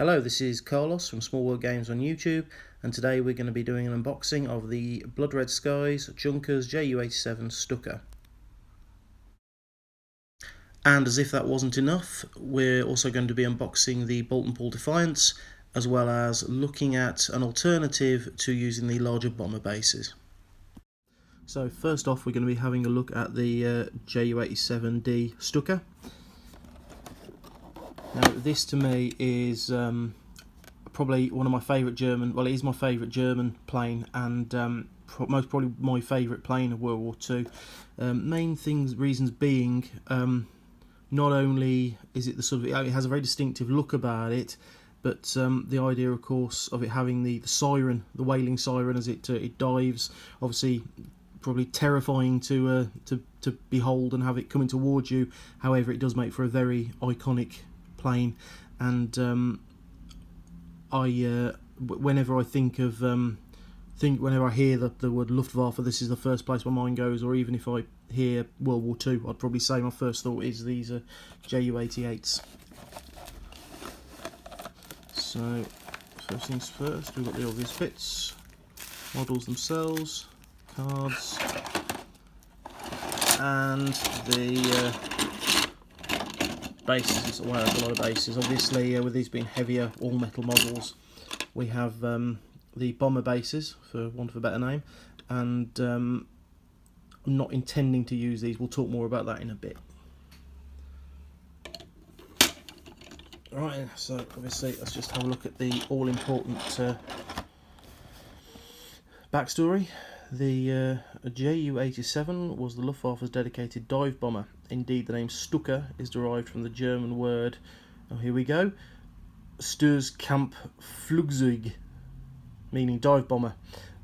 Hello, this is Carlos from Small World Games on YouTube, and today we're going to be doing an unboxing of the Blood Red Skies Junkers Ju87 Stuka. And as if that wasn't enough, we're also going to be unboxing the Boulton Defiants, as well as looking at an alternative to using the larger bomber bases. So first off, we're going to be having a look at the Ju87D Stuka. Now this to me is probably one of my favourite German, well it is my favourite German plane, and most probably my favourite plane of World War II. Main reasons being, not only is it the sort of, it has a very distinctive look about it, but the idea of course of it having the siren, the wailing siren as it dives, obviously probably terrifying to behold and have it coming towards you. However, it does make for a very iconic plane, and whenever I think of whenever I hear the word Luftwaffe, this is the first place my mind goes. Or even if I hear World War II, I'd probably say my first thought is these Ju88s. So first things first, we've got the obvious bits, models themselves, cards, and the bases. Well, there's a lot of bases. Obviously, with these being heavier, all metal models, we have the bomber bases, for want of a better name, and I'm not intending to use these. We'll talk more about that in a bit. Right, so obviously, let's just have a look at the all-important backstory. The Ju87 was the Luftwaffe's dedicated dive bomber. Indeed, the name Stuka is derived from the German word, oh here we go, Sturzkampfflugzeug, meaning dive bomber.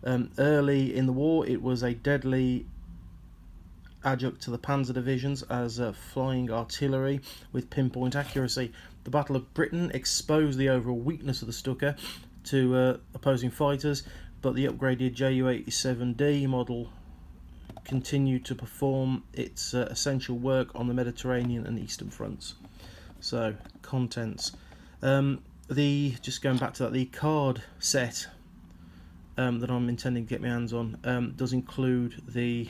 Early in the war, it was a deadly adjunct to the panzer divisions as flying artillery with pinpoint accuracy. The Battle of Britain exposed the overall weakness of the Stuka to opposing fighters, but the upgraded Ju87D model continued to perform its essential work on the Mediterranean and Eastern fronts. So, contents. Just going back to that, the card set that I'm intending to get my hands on does include the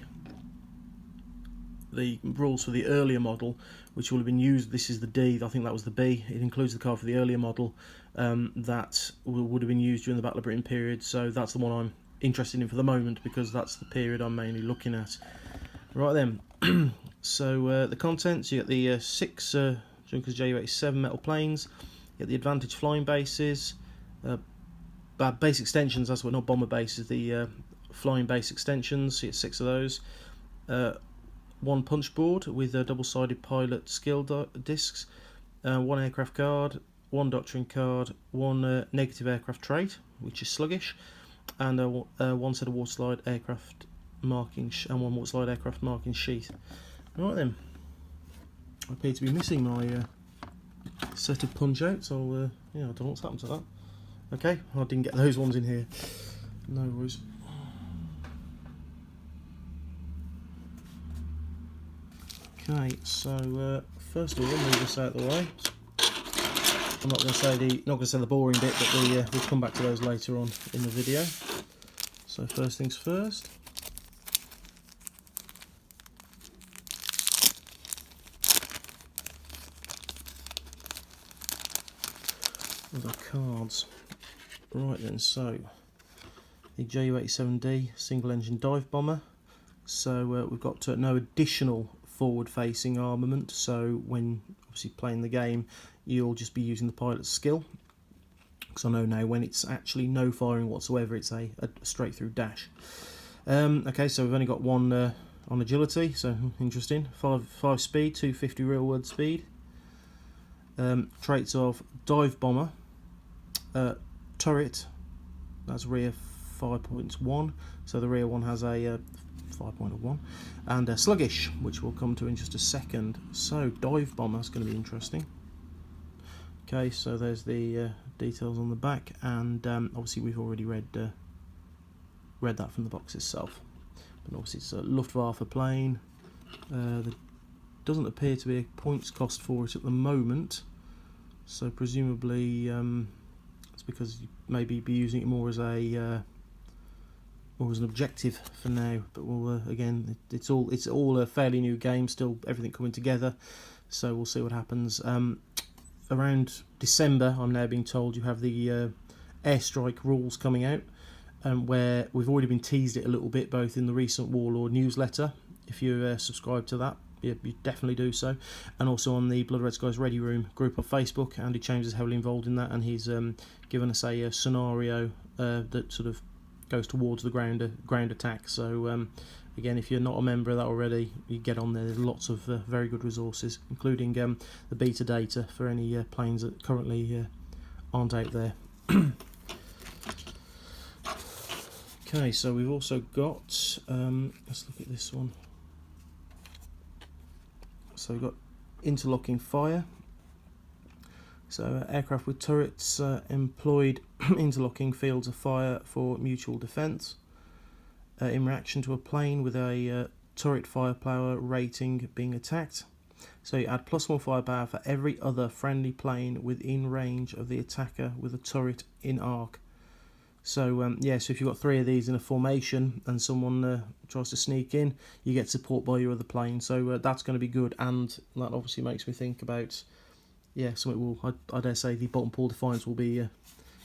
rules for the earlier model, which will have been used. This is the D, I think that was the B. It includes the card for the earlier model that would have been used during the Battle of Britain period, so that's the one I'm interested in for the moment, because that's the period I'm mainly looking at. Right then, so the contents, you get the 6 Junkers Ju87 metal planes, you get the advantage flying bases, base extensions, that's what, not bomber bases, the flying base extensions, so you get 6 of those. 1 punch board with double-sided pilot skill discs, 1 aircraft card, 1 doctrine card, 1 negative aircraft trait, which is sluggish, and 1 set of waterslide aircraft marking and 1 waterslide aircraft marking sheet. Right then, I appear to be missing my set of punch outs. Yeah, I don't know what's happened to that. Okay, I didn't get those ones in here. No worries. Okay, so first of all, move this out of the way. I'm not going to say the boring bit, but we'll come back to those later on in the video. So first things first. The cards. Right then, so the Ju87D single engine dive bomber. So we've got no additional forward-facing armament, so when obviously playing the game you'll just be using the pilot's skill, because I know now when it's actually no firing whatsoever, it's a straight through dash. Okay, so we've only got 1 on agility, so interesting. 5 speed, 250 real world speed. Traits of dive bomber, turret, that's rear 5.1, so the rear one has a 5.1, and sluggish, which we'll come to in just a second. So dive bomber is going to be interesting. Okay, so there's the details on the back, and obviously we've already read that from the box itself. But obviously it's a Luftwaffe plane. There doesn't appear to be a points cost for it at the moment, so presumably that's because you maybe be using it more as a or as an objective for now. But we'll again, it's all a fairly new game, still everything coming together. So we'll see what happens. Around December, I'm now being told, you have the airstrike rules coming out, where we've already been teased it a little bit, both in the recent Warlord newsletter. If you subscribe to that, you definitely do so, and also on the Blood Red Skies Ready Room group on Facebook. Andy James is heavily involved in that, and he's given us a scenario that sort of goes towards the ground attack. So again, if you're not a member of that already, you get on there. There's lots of very good resources, including the beta data for any planes that currently aren't out there. Okay, so we've also got, let's look at this one. So we've got interlocking fire. So aircraft with turrets employed interlocking fields of fire for mutual defence in reaction to a plane with a turret firepower rating being attacked. So you add +1 firepower for every other friendly plane within range of the attacker with a turret in arc. So yeah, so if you've got 3 of these in a formation and someone tries to sneak in, you get support by your other plane. So that's going to be good, and that obviously makes me think about, yeah, so it will. I dare say the Boulton Pool Defiants will be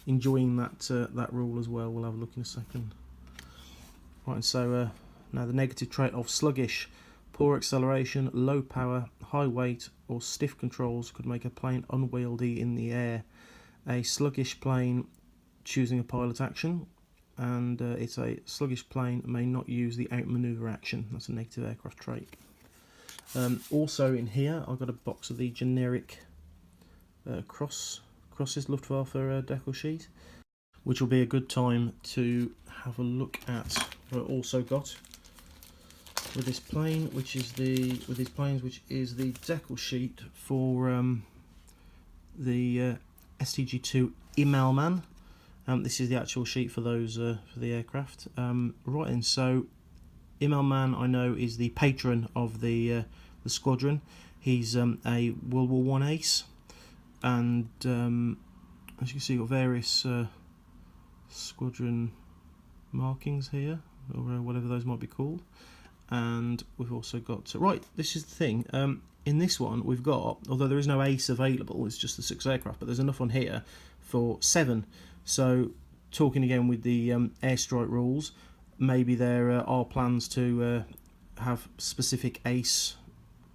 enjoying that rule as well. We'll have a look in a second. Right, so now the negative trait of sluggish, poor acceleration, low power, high weight, or stiff controls could make a plane unwieldy in the air. A sluggish plane choosing a pilot action, and it's a sluggish plane may not use the outmaneuver action. That's a negative aircraft trait. Also in here, I've got a box of the generic crosses Luftwaffe decal sheet, which will be a good time to have a look at what I've also got with this plane, which is the decal sheet for the STG2 Immelmann. This is the actual sheet for those for the aircraft. Right, and so Immelmann, I know, is the patron of the squadron. He's a World War I ace, and as you can see, you've got various squadron markings here, or whatever those might be called. And we've also got, right, this is the thing, in this one we've got, although there is no ace available, it's just the 6 aircraft, but there's enough on here for 7. So talking again with the airstrike rules, maybe there are plans to have specific ace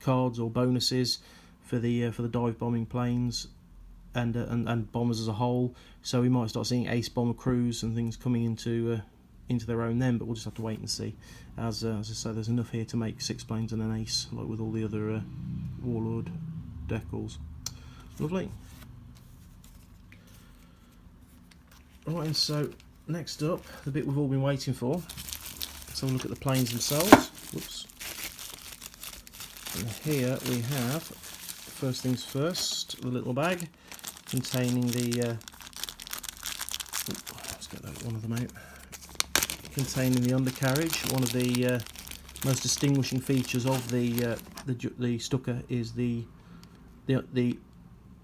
cards or bonuses for the dive bombing planes and bombers as a whole. So we might start seeing ace bomber crews and things coming into their own then, but we'll just have to wait and see. As I say, there's enough here to make 6 planes and an ace, like with all the other Warlord decals. Lovely. Right, and so next up, the bit we've all been waiting for. Let's have a look at the planes themselves. Whoops. And here we have, first things first, the little bag containing the let's get one of them out. Containing the undercarriage. One of the most distinguishing features of the Stuka is the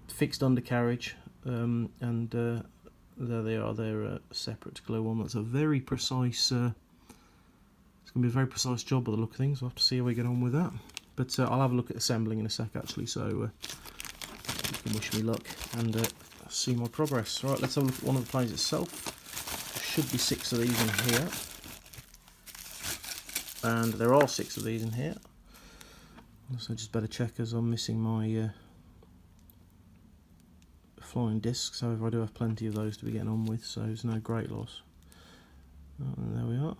fixed undercarriage, and there they are. They're separate to glue on. That's a very precise. It's going to be a very precise job by the look of things. We'll have to see how we get on with that. But I'll have a look at assembling in a sec, actually. So you can wish me luck and see my progress. Right, let's have a look at one of the planes itself. Should be 6 of these in here, and there are 6 of these in here, so just better check as I'm missing my flying discs. However, I do have plenty of those to be getting on with, so it's no great loss. And there we are.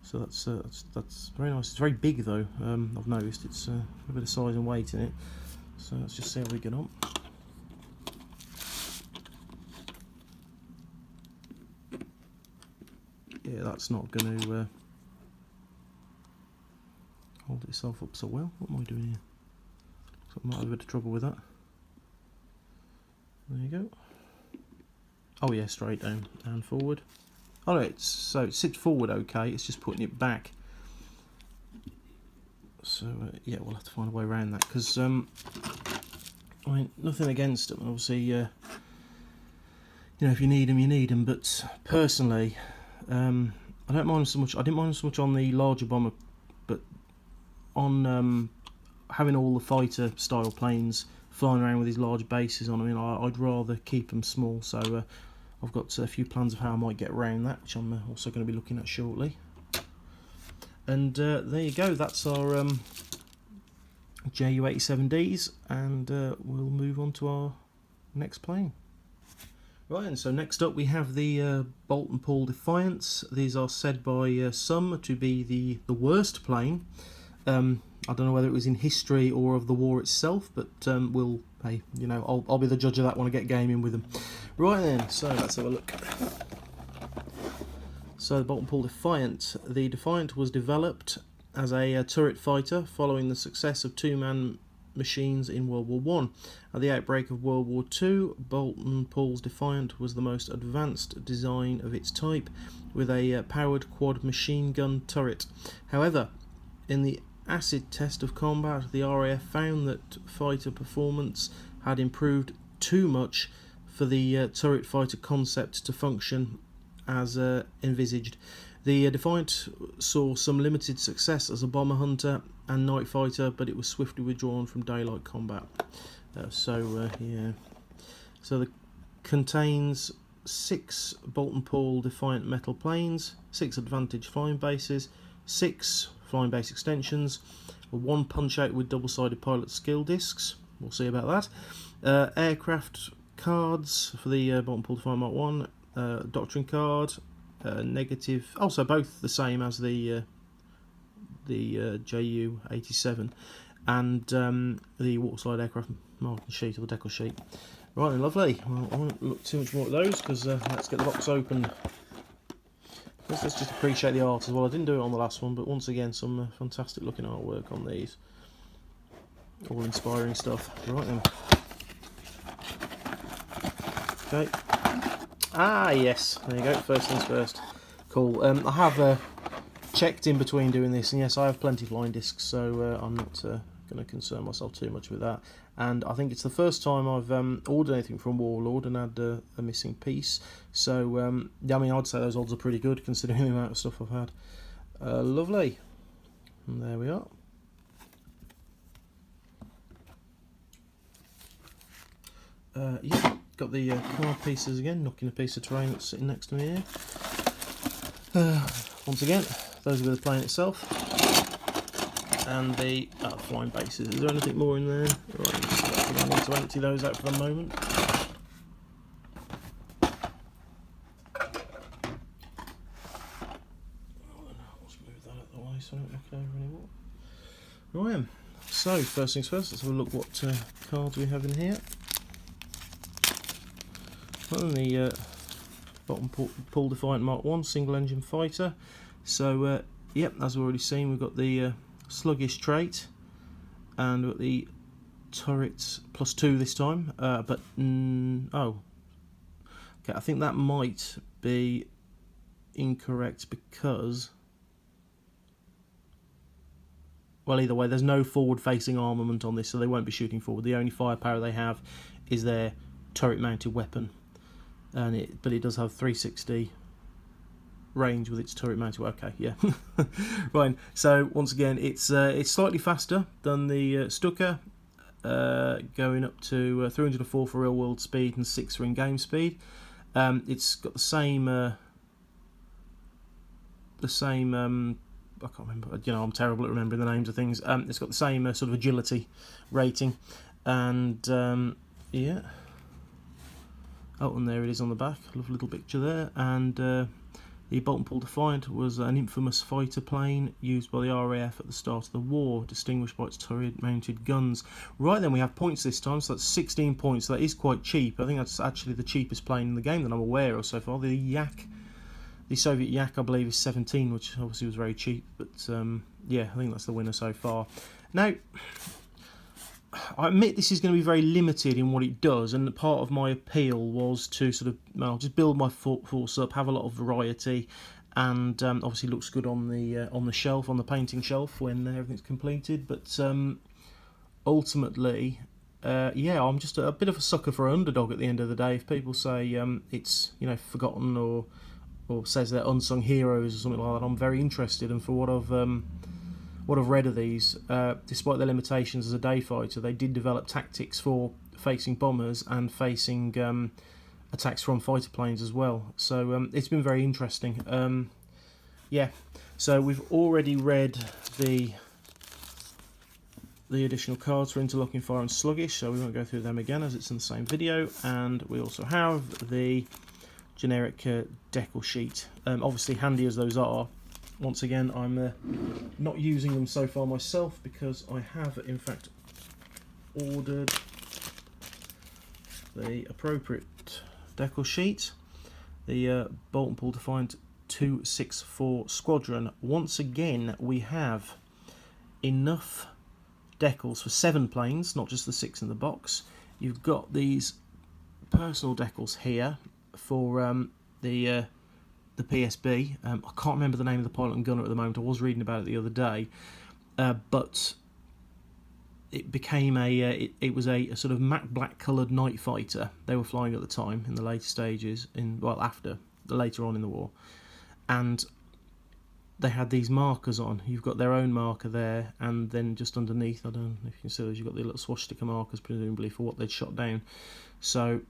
So that's very nice. It's very big though. I've noticed it's a bit of size and weight in it, so let's just see how we get on. Yeah, that's not going to hold itself up so well. What am I doing here? So I might have a bit of trouble with that. There you go. Oh yeah, straight down and forward. Alright, so it sits forward okay, it's just putting it back. So yeah, we'll have to find a way around that, because I mean, nothing against them. Obviously you know, if you need them, you need them. But personally, I don't mind so much. I didn't mind so much on the larger bomber, but on having all the fighter style planes flying around with these large bases on them, I'd rather keep them small. So I've got a few plans of how I might get around that, which I'm also going to be looking at shortly. And there you go. That's our Ju87Ds, and we'll move on to our next plane. Right, and so next up we have the Boulton Defiants. These are said by some to be the worst plane. I don't know whether it was in history or of the war itself, but hey, you know, I'll be the judge of that when I get gaming with them. Right then, so let's have a look. So the Boulton Defiant. The Defiant was developed as a turret fighter following the success of two-man machines in World War I. At the outbreak of World War II, Boulton's Defiant was the most advanced design of its type, with a powered quad machine gun turret. However, in the acid test of combat, the RAF found that fighter performance had improved too much for the turret fighter concept to function as envisaged. The Defiant saw some limited success as a bomber hunter and night fighter, but it was swiftly withdrawn from daylight combat. Yeah, so it contains 6 Boulton Defiant metal planes, 6 advantage flying bases, 6 flying base extensions, 1 punch out with double-sided pilot skill discs. We'll see about that. Aircraft cards for the Boulton Defiant Mark 1. Doctrine card, negative, also both the same as the Ju87, and the waterslide aircraft marking sheet, or the decal sheet. Right then, lovely. Well, I won't look too much more at those, because let's get the box open. Let's just appreciate the art as well. I didn't do it on the last one, but once again, some fantastic looking artwork on these. All inspiring stuff. Right then. Okay. Ah, yes, there you go, first things first. Cool. I have checked in between doing this, and yes, I have plenty of flying discs, so I'm not going to concern myself too much with that. And I think it's the first time I've ordered anything from Warlord and had a missing piece, so yeah, I mean, I'd say those odds are pretty good considering the amount of stuff I've had. Lovely. And there we are. Yeah. Got the card pieces again, knocking a piece of terrain that's sitting next to me here. Once again, those are the plane itself and the flying bases. Is there anything more in there? Right, I need to empty those out for the moment. Let's move that out of the way so I don't knock it over anymore. Right, so first things first, let's have a look what cards we have in here. And the Boulton Defiant Mark 1 single engine fighter. So yep, as we've already seen, we've got the sluggish trait, and we've got the turrets +2 this time, but oh, okay, I think that might be incorrect, because, well, either way, there's no forward facing armament on this, so they won't be shooting forward. The only firepower they have is their turret mounted weapon. But it does have 360 range with its turret mounted. Okay, yeah. Right. So once again, it's slightly faster than the Stuka, going up to 304 for real world speed and 6 for in-game speed. It's got the same. I can't remember. You know, I'm terrible at remembering the names of things. It's got the same sort of agility rating, and yeah. Oh, and there it is on the back. Lovely little picture there. And the Boulton Defiant was an infamous fighter plane used by the RAF at the start of the war, distinguished by its turret-mounted guns. Right then, we have points this time, so that's 16 points. So that is quite cheap. I think that's actually the cheapest plane in the game that I'm aware of so far. The Yak, the Soviet Yak, I believe, is 17, which obviously was very cheap. But yeah, I think that's the winner so far. Now, I admit this is going to be very limited in what it does, and part of my appeal was to sort of, well, just build my force up, have a lot of variety, and obviously looks good on the shelf, on the painting shelf when everything's completed. But ultimately, yeah, I'm just a bit of a sucker for an underdog at the end of the day. If people say it's, you know, forgotten or says they're unsung heroes or something like that, I'm very interested. And for what I've read of these, despite their limitations as a day fighter, they did develop tactics for facing bombers and facing attacks from fighter planes as well. So it's been very interesting. Yeah, so we've already read the additional cards for Interlocking Fire and Sluggish, so we won't go through them again as it's in the same video. And we also have the generic decal sheet. Obviously, handy as those are, once again, I'm not using them so far myself because I have, in fact, ordered the appropriate decal sheet, the Boulton Pool Defiant 264 Squadron. Once again, we have enough decals for 7 planes, not just the 6 in the box. You've got these personal decals here for the PSB. I can't remember the name of the pilot and gunner at the moment. I was reading about it the other day, but it became it was a sort of matte black coloured night fighter they were flying at the time in the later stages, later on in the war, and they had these markers on. You've got their own marker there, and then just underneath, I don't know if you can see those, you've got the little swastika markers presumably for what they'd shot down. So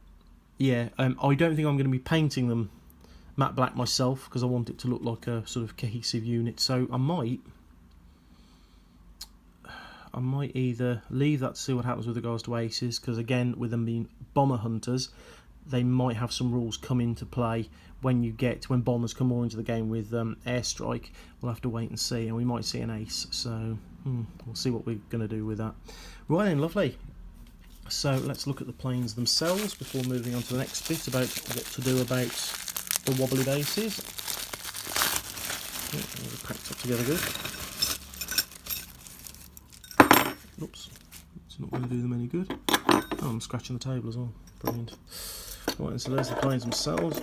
yeah, I don't think I'm going to be painting them matte black myself because I want it to look like a sort of cohesive unit. So I might either leave that to see what happens with regards to aces, because again, with them being bomber hunters, they might have some rules come into play when bombers come more into the game with airstrike. We'll have to wait and see, and we might see an ace. So we'll see what we're going to do with that. Right then, lovely. So let's look at the planes themselves before moving on to the next bit about what to do about the wobbly bases. They're packed up together good. Oops, it's not going to do them any good. Oh, I'm scratching the table as well. Brilliant. Right, so there's the planes themselves.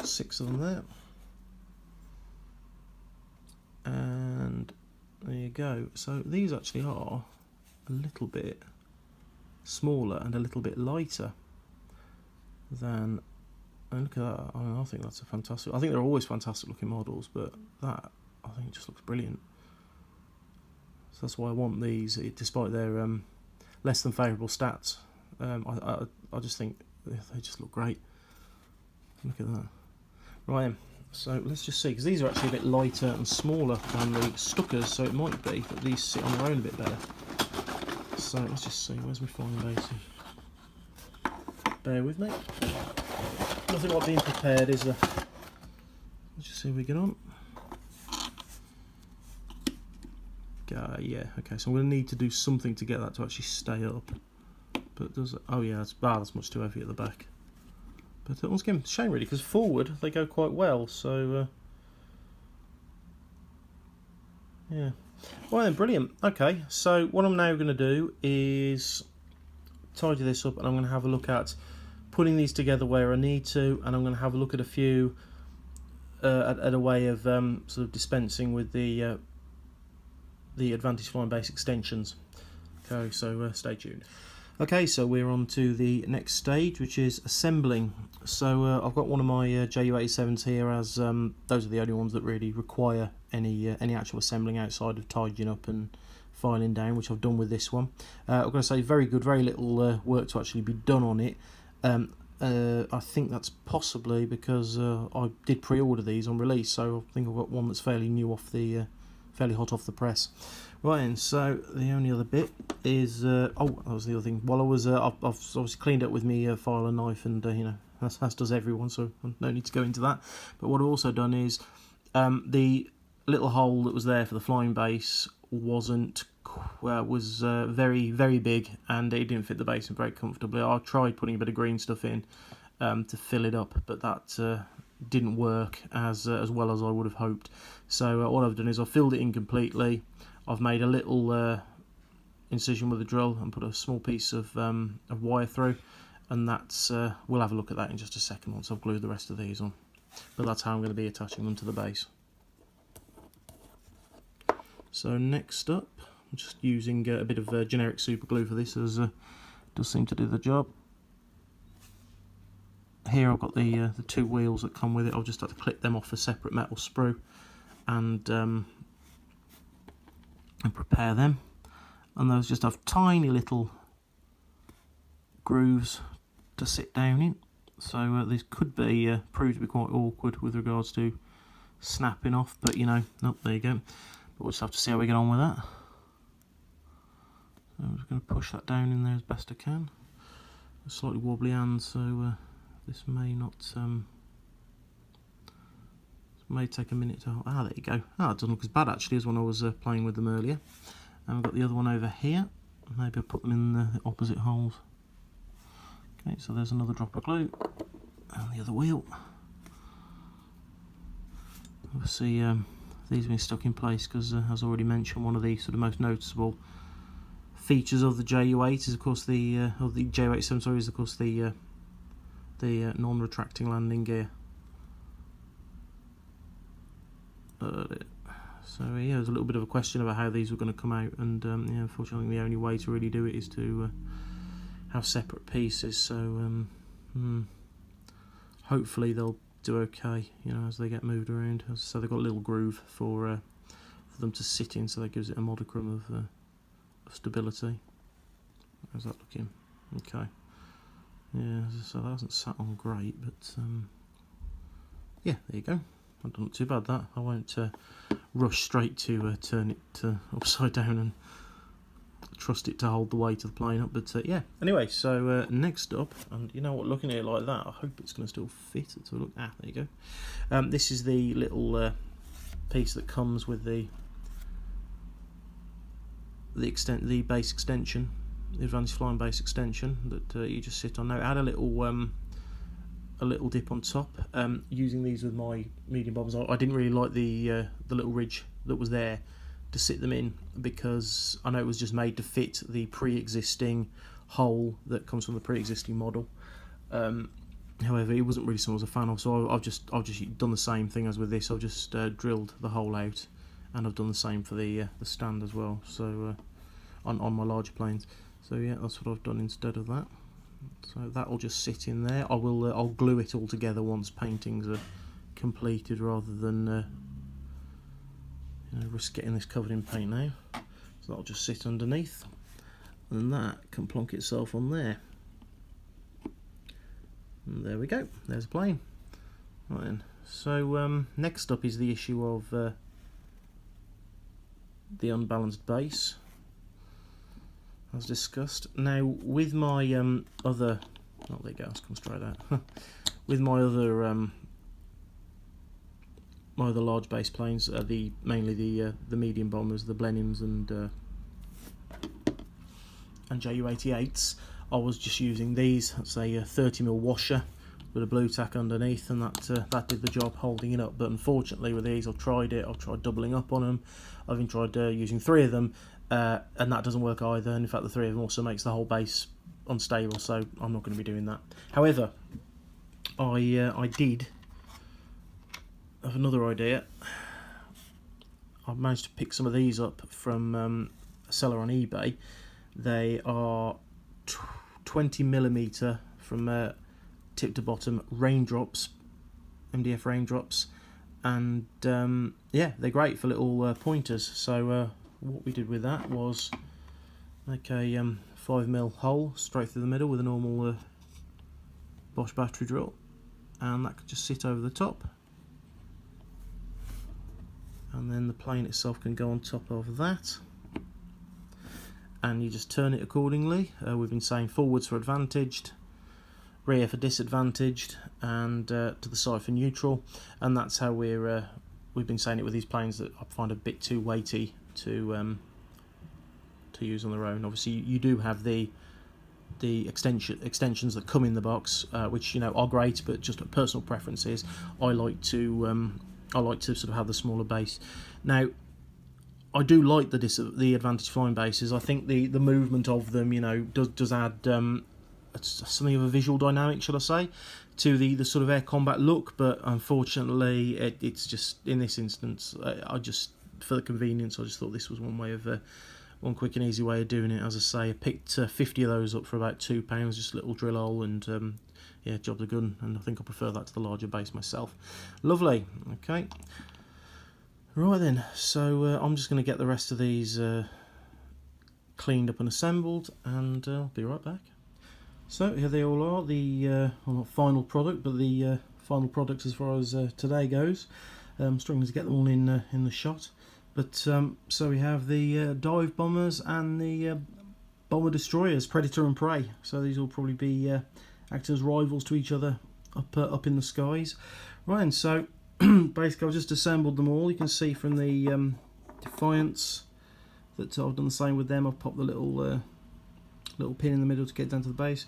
6 of them there. And there you go. So these actually are a little bit smaller and a little bit lighter than, and look at that. I mean, I think that's a fantastic, I think they're always fantastic looking models, but that, I think it just looks brilliant. So that's why I want these, despite their less than favourable stats. I just think they just look great. Look at that. Right, so let's just see, because these are actually a bit lighter and smaller than the Stukas, so it might be that these sit on their own a bit better. So let's just see, where's my flying bases? Bear with me. Nothing like being prepared, is there? Let's just see if we get on. Yeah, okay, so I'm going to need to do something to get that to actually stay up. But does it? Oh yeah, that's much too heavy at the back. But once again, shame really, because forward they go quite well. So yeah. Well then, brilliant. Okay, so what I'm now going to do is tidy this up, and I'm going to have a look at putting these together where I need to, and I'm going to have a look at a few at a way of sort of dispensing with the Advantage Flying Base extensions. Okay, so stay tuned. Okay, so we're on to the next stage, which is assembling. So I've got one of my Ju87s here, as those are the only ones that really require any actual assembling outside of tidying up and filing down, which I've done with this one. I'm going to say very good, very little work to actually be done on it. I think that's possibly because I did pre-order these on release, so I think I've got one that's fairly new off the, fairly hot off the press. Right, and so the only other bit is oh, that was the other thing. While I was I've obviously cleaned up with me file and knife, and you know, as does everyone, so no need to go into that. But what I've also done is the little hole that was there for the flying base was very, very big, and it didn't fit the basin very comfortably. I tried putting a bit of green stuff in to fill it up, but that didn't work as well as I would have hoped. So what I've done is I've filled it in completely. I've made a little incision with a drill and put a small piece of wire through, and that's we'll have a look at that in just a second once I've glued the rest of these on. But that's how I'm going to be attaching them to the base. So next up, I'm just using a bit of generic super glue for this as Does seem to do the job. Here I've got the 2 wheels that come with it. I'll just have to clip them off a separate metal sprue and prepare them. And those just have tiny little grooves to sit down in. So these could be prove to be quite awkward with regards to snapping off, but you know, oh, there you go. But we'll just have to see how we get on with that. So I'm just going to push that down in there as best I can. A slightly wobbly hand, so this may not. This may take a minute to. Ah, there you go. Ah, it doesn't look as bad actually as when I was playing with them earlier. And I've got the other one over here. Maybe I'll put them in the opposite holes. Okay, so there's another drop of glue, and the other wheel. Obviously, these have been stuck in place because, as already mentioned, one of the sort of most noticeable features of the Ju8 is, of course, the Ju87. Sorry, is of course the non-retracting landing gear. So yeah, there's a little bit of a question about how these were going to come out, and yeah, unfortunately, the only way to really do it is to have separate pieces. So hopefully they'll do okay, you know, as they get moved around. So they've got a little groove for them to sit in, so that gives it a modicum of stability. How's that looking? Okay. Yeah, so that hasn't sat on great, but yeah, there you go. I've done not too bad that. I won't rush straight to turn it upside down and trust it to hold the weight of the plane up, but yeah. Anyway, so next up, and you know what, looking at it like that, I hope it's going to still fit. So look, there you go. This is the little piece that comes with the base extension, the Advantage Flying base extension that you just sit on. Now, it had a little dip on top. Using these with my medium bombers, I didn't really like the little ridge that was there to sit them in, because I know it was just made to fit the pre-existing hole that comes from the pre-existing model. However, it wasn't really something I was a fan of, so I've just done the same thing as with this. I've just drilled the hole out, and I've done the same for the stand as well. So on my larger planes. So yeah, that's what I've done instead of that. So that'll just sit in there. I'll glue it all together once paintings are completed, rather than risk getting this covered in paint now. So that'll just sit underneath, and that can plonk itself on there. And there we go. There's a plane. Right then. So next up is the issue of the unbalanced base, as discussed. Now, with my other, oh there you go, let's come straight out. With my other large base planes, mainly the medium bombers, the Blenheims and Ju88s, I was just using these. That's a 30mm washer with a blue tack underneath, and that did the job holding it up. But unfortunately with these, I've tried doubling up on them. I've even tried using 3 of them, and that doesn't work either. And in fact, the 3 of them also makes the whole base unstable, so I'm not going to be doing that. However, I did have another idea. I've managed to pick some of these up from a seller on eBay. They are 20mm from tip to bottom raindrops, MDF raindrops, and yeah, they're great for little pointers. So what we did with that was make a 5mm hole straight through the middle with a normal Bosch battery drill, and that could just sit over the top, and then the plane itself can go on top of that, and you just turn it accordingly. We've been saying forwards for advantaged, rear for disadvantaged, and to the side for neutral, and that's how we've been saying it with these planes that I find a bit too weighty to use on their own. Obviously, you do have the extensions that come in the box, which are great, but just personal preferences. I like to sort of have the smaller base. Now, I do like the Advantage Flying bases. I think the movement of them, does add something of a visual dynamic, shall I say, to the sort of air combat look. But unfortunately, it's just in this instance, I just, for the convenience, I just thought this was one way one quick and easy way of doing it. As I say, I picked 50 of those up for about £2, just a little drill hole, and yeah, job the gun, and I think I prefer that to the larger base myself. Lovely. Okay, right then, so I'm just going to get the rest of these cleaned up and assembled, and I'll be right back. So here they all are, the well, not final product, but the final product as far as today goes. I'm struggling to get them all in the shot, but so we have the dive bombers and the bomber destroyers, Predator and Prey. So these will probably be acting as rivals to each other up in the skies. Right, and so basically I've just assembled them all. You can see from the Defiants that I've done the same with them. I've popped the little pin in the middle to get down to the base.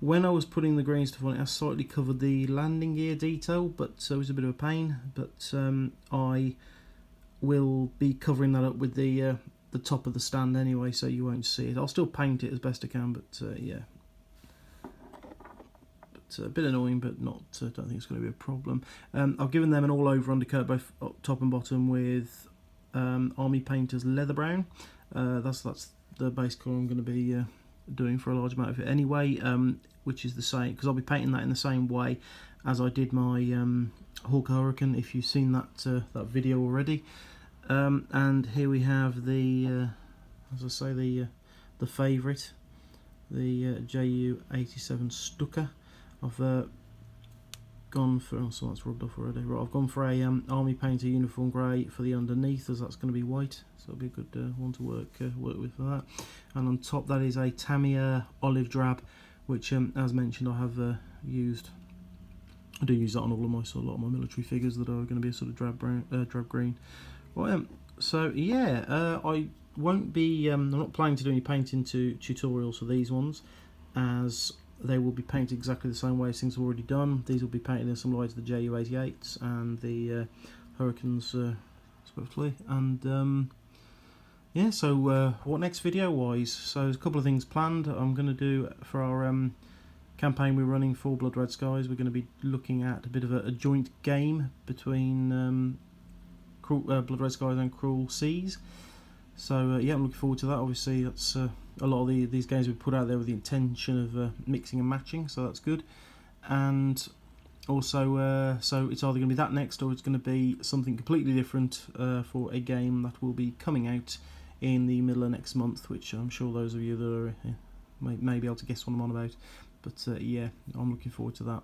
When I was putting the green stuff on it, I slightly covered the landing gear detail, but it was a bit of a pain. But I will be covering that up with the top of the stand anyway, so you won't see it. I'll still paint it as best I can, but yeah. But a bit annoying, but not. Don't think it's going to be a problem. I've given them an all-over undercoat, both top and bottom, with Army Painter's Leather Brown. That's the base colour I'm going to be doing for a large amount of it anyway, which is the same, because I'll be painting that in the same way as I did my Hawker Hurricane, if you've seen that video already. And here we have the as I say, the favourite, the Ju87 Stuka. I've gone for, oh, so that's rubbed off already. Right, I've gone for a Army Painter uniform grey for the underneath, as that's going to be white, so it'll be a good one to work with for that. And on top, that is a Tamiya olive drab, which, as mentioned, I have used. I do use that on all of my a lot of my military figures that are going to be a sort of drab brown, drab green. Right, so yeah, I won't be. I'm not planning to do any painting tutorials for these ones, as they will be painted exactly the same way as things are already done. These will be painted in similar way to the Ju88s and the Hurricanes, respectively. And yeah, so what next video wise? So there's a couple of things planned. I'm going to do for our campaign we're running for Blood Red Skies. We're going to be looking at a bit of a joint game between Blood Red Skies and Cruel Seas. So yeah, I'm looking forward to that. Obviously, that's a lot of these games we put out there with the intention of mixing and matching, so that's good. And also, so it's either going to be that next, or it's going to be something completely different for a game that will be coming out in the middle of next month, which I'm sure those of you that are may be able to guess what I'm on about. But yeah, I'm looking forward to that.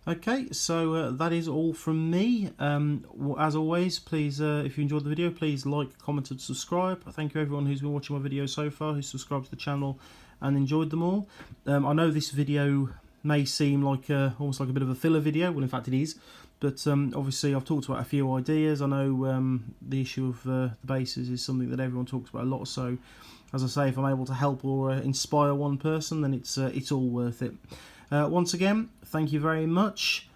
Okay, so that is all from me. As always, please, if you enjoyed the video, please like, comment and subscribe. Thank you everyone who's been watching my videos so far, who's subscribed to the channel and enjoyed them all. I know this video may seem like almost like a bit of a filler video, well in fact it is, but obviously I've talked about a few ideas. I know the issue of the bases is something that everyone talks about a lot, so as I say, if I'm able to help or inspire one person, then it's all worth it. Once again, thank you very much.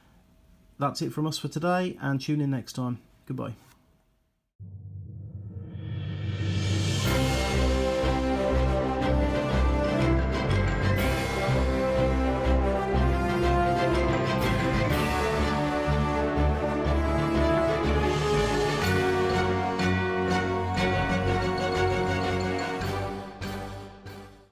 That's it from us for today, and tune in next time. Goodbye.